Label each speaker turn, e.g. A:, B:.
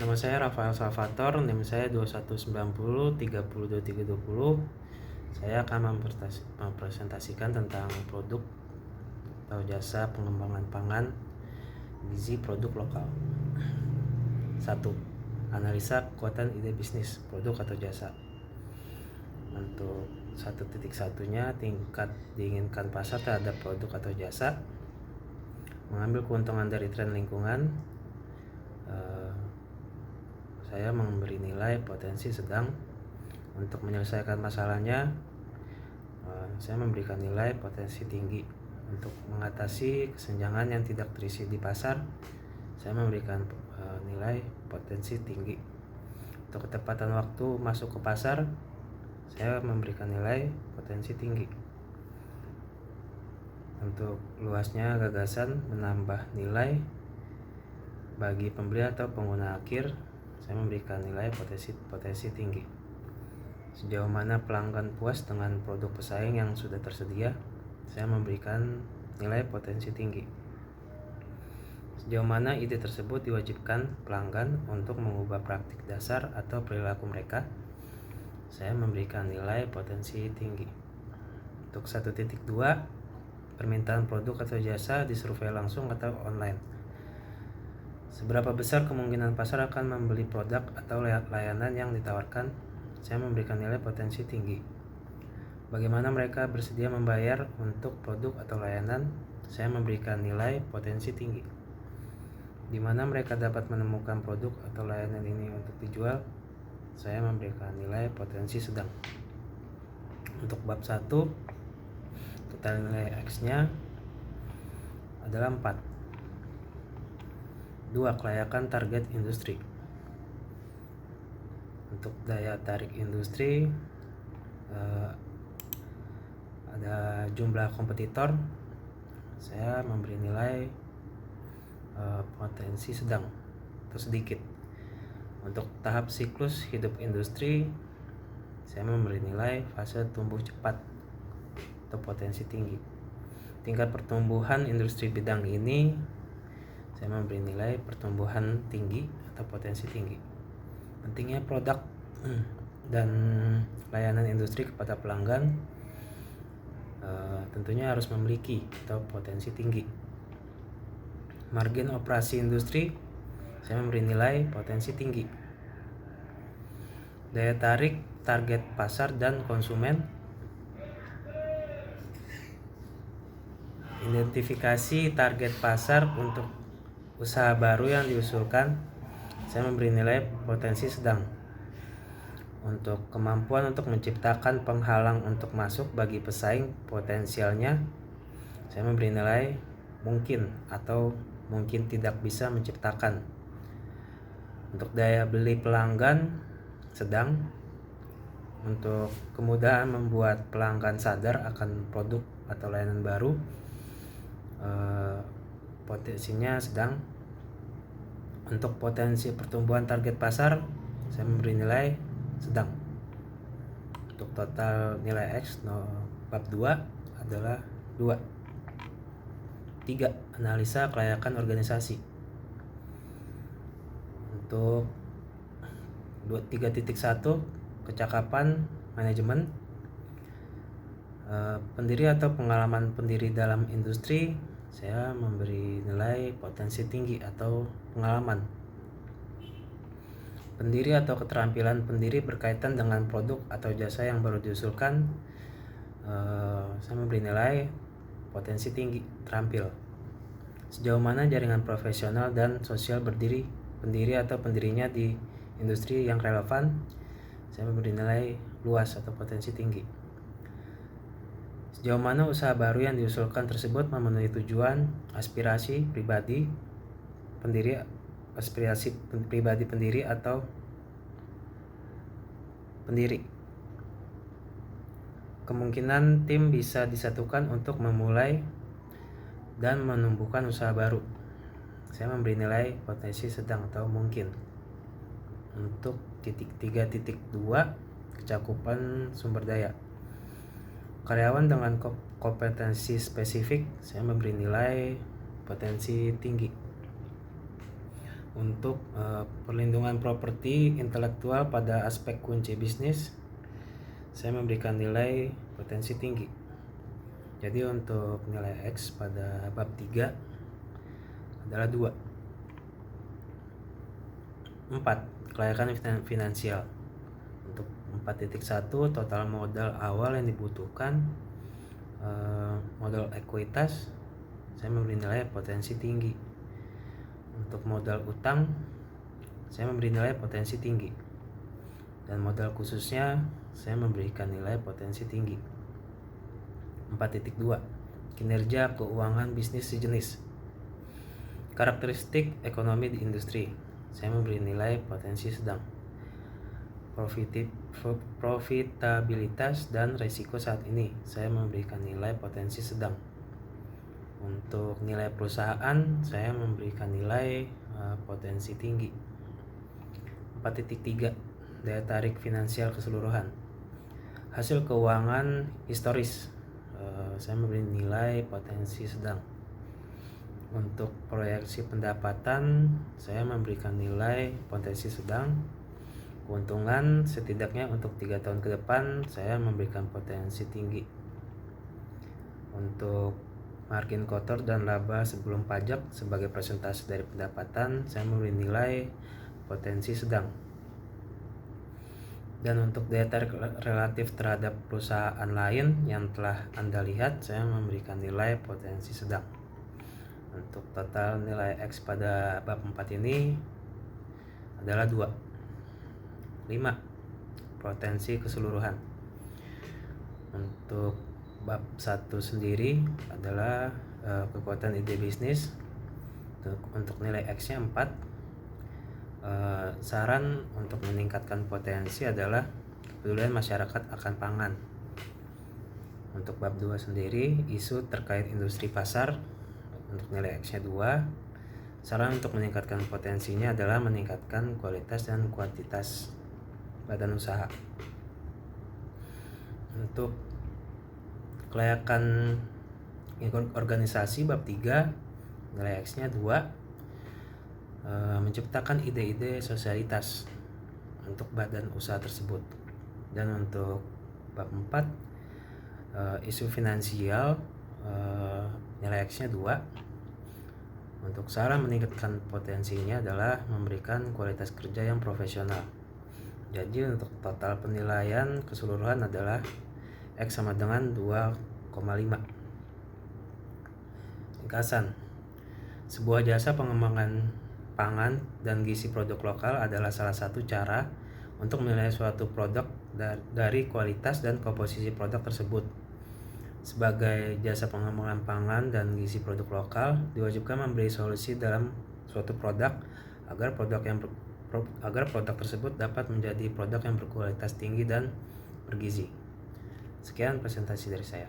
A: Nama saya Rafael Salvator, NIM saya 2190 302320. Saya akan mempresentasikan tentang produk atau jasa pengembangan pangan gizi produk lokal. 1. Analisa kekuatan ide bisnis produk atau jasa. Untuk 1.1-nya, tingkat diinginkan pasar terhadap produk atau jasa, mengambil keuntungan dari tren lingkungan. Saya memberi nilai potensi sedang. Untuk menyelesaikan masalahnya, saya memberikan nilai potensi tinggi. Untuk mengatasi kesenjangan yang tidak terisi di pasar, saya memberikan nilai potensi tinggi. Untuk ketepatan waktu masuk ke pasar, saya memberikan nilai potensi tinggi. Untuk luasnya gagasan menambah nilai bagi pembeli atau pengguna akhir, saya memberikan nilai potensi tinggi. Sejauh mana pelanggan puas dengan produk pesaing yang sudah tersedia, saya memberikan nilai potensi tinggi. Sejauh mana ide tersebut diwajibkan pelanggan untuk mengubah praktik dasar atau perilaku mereka, saya memberikan nilai potensi tinggi. Untuk 1.2, permintaan produk atau jasa disurvei langsung atau online. Seberapa besar kemungkinan pasar akan membeli produk atau layanan yang ditawarkan, saya memberikan nilai potensi tinggi. Bagaimana mereka bersedia membayar untuk produk atau layanan, saya memberikan nilai potensi tinggi. Di mana mereka dapat menemukan produk atau layanan ini untuk dijual, saya memberikan nilai potensi sedang. Untuk bab 1, total nilai X-nya adalah 4. 2. Kelayakan target industri. Untuk daya tarik industri, ada jumlah kompetitor, saya memberi nilai potensi sedang atau sedikit. Untuk tahap siklus hidup industri, saya memberi nilai fase tumbuh cepat atau potensi tinggi. Tingkat pertumbuhan industri bidang ini, saya memberi nilai pertumbuhan tinggi atau potensi tinggi. Pentingnya produk dan layanan industri kepada pelanggan, tentunya harus memiliki atau potensi tinggi. Margin operasi industri, saya memberi nilai potensi tinggi. Daya tarik target pasar dan konsumen, identifikasi target pasar untuk usaha baru yang diusulkan, saya memberi nilai potensi sedang. Untuk kemampuan untuk menciptakan penghalang untuk masuk bagi pesaing potensialnya, saya memberi nilai mungkin atau mungkin tidak bisa menciptakan. Untuk daya beli pelanggan sedang. Untuk kemudahan membuat pelanggan sadar akan produk atau layanan baru, potensinya sedang. Untuk potensi pertumbuhan target pasar, saya memberi nilai sedang. Untuk total nilai X bab 2 adalah 2. 3. Analisa kelayakan organisasi. Untuk 3.1, kecakapan manajemen. Pendiri atau pengalaman pendiri dalam industri, saya memberi nilai potensi tinggi atau pengalaman. Pendiri atau keterampilan pendiri berkaitan dengan produk atau jasa yang baru diusulkan, saya memberi nilai potensi tinggi, terampil. Sejauh mana jaringan profesional dan sosial pendiri atau pendirinya di industri yang relevan, saya memberi nilai luas atau potensi tinggi. Sejauh mana usaha baru yang diusulkan tersebut memenuhi tujuan aspirasi pribadi pendiri atau pendiri. Kemungkinan tim bisa disatukan untuk memulai dan menumbuhkan usaha baru, saya memberi nilai potensi sedang atau mungkin. Untuk 3.2, kecakupan sumber daya. Karyawan dengan kompetensi spesifik, saya memberi nilai potensi tinggi. Untuk perlindungan properti intelektual pada aspek kunci bisnis, saya memberikan nilai potensi tinggi. Jadi untuk nilai X pada bab 3 adalah 2. 4. Kelayakan finansial. Untuk 4.1 total modal awal yang dibutuhkan, modal ekuitas, saya memberi nilai potensi tinggi. Untuk modal utang, saya memberi nilai potensi tinggi. Dan modal khususnya, saya memberikan nilai potensi tinggi. 4.2 Kinerja keuangan bisnis sejenis. Karakteristik ekonomi di industri, saya memberi nilai potensi sedang. Profitabilitas dan risiko saat ini, saya memberikan nilai potensi sedang. Untuk nilai perusahaan, saya memberikan nilai potensi tinggi. 4.3 Daya tarik finansial keseluruhan. Hasil keuangan historis, saya memberi nilai potensi sedang. Untuk proyeksi pendapatan, saya memberikan nilai potensi sedang. Keuntungan setidaknya untuk 3 tahun ke depan, saya memberikan potensi tinggi. Untuk margin kotor dan laba sebelum pajak sebagai persentase dari pendapatan, saya memberi nilai potensi sedang. Dan untuk daya tarik relatif terhadap perusahaan lain yang telah Anda lihat, saya memberikan nilai potensi sedang. Untuk total nilai X pada bab 4 ini adalah 2. 5. Potensi keseluruhan. Untuk bab 1 sendiri adalah kekuatan ide bisnis. Untuk nilai X-nya 4. Saran untuk meningkatkan potensi adalah kepedulian masyarakat akan pangan. Untuk bab 2 sendiri, isu terkait industri pasar. Untuk nilai X-nya 2. Saran untuk meningkatkan potensinya adalah meningkatkan kualitas dan kuantitas badan usaha. Untuk kelayakan organisasi bab 3, nilai X-nya 2. Menciptakan ide-ide sosialitas untuk badan usaha tersebut. Dan untuk bab 4, isu finansial, nilai X-nya 2. Untuk saran meningkatkan potensinya adalah memberikan kualitas kerja yang profesional. Jadi untuk total penilaian keseluruhan adalah X sama dengan 2,5. Ringkasan, sebuah jasa pengembangan pangan dan gizi produk lokal adalah salah satu cara untuk menilai suatu produk dari kualitas dan komposisi produk tersebut. Sebagai jasa pengembangan pangan dan gizi produk lokal, diwajibkan memberi solusi dalam suatu produk agar produk tersebut dapat menjadi produk yang berkualitas tinggi dan bergizi. Sekian presentasi dari saya.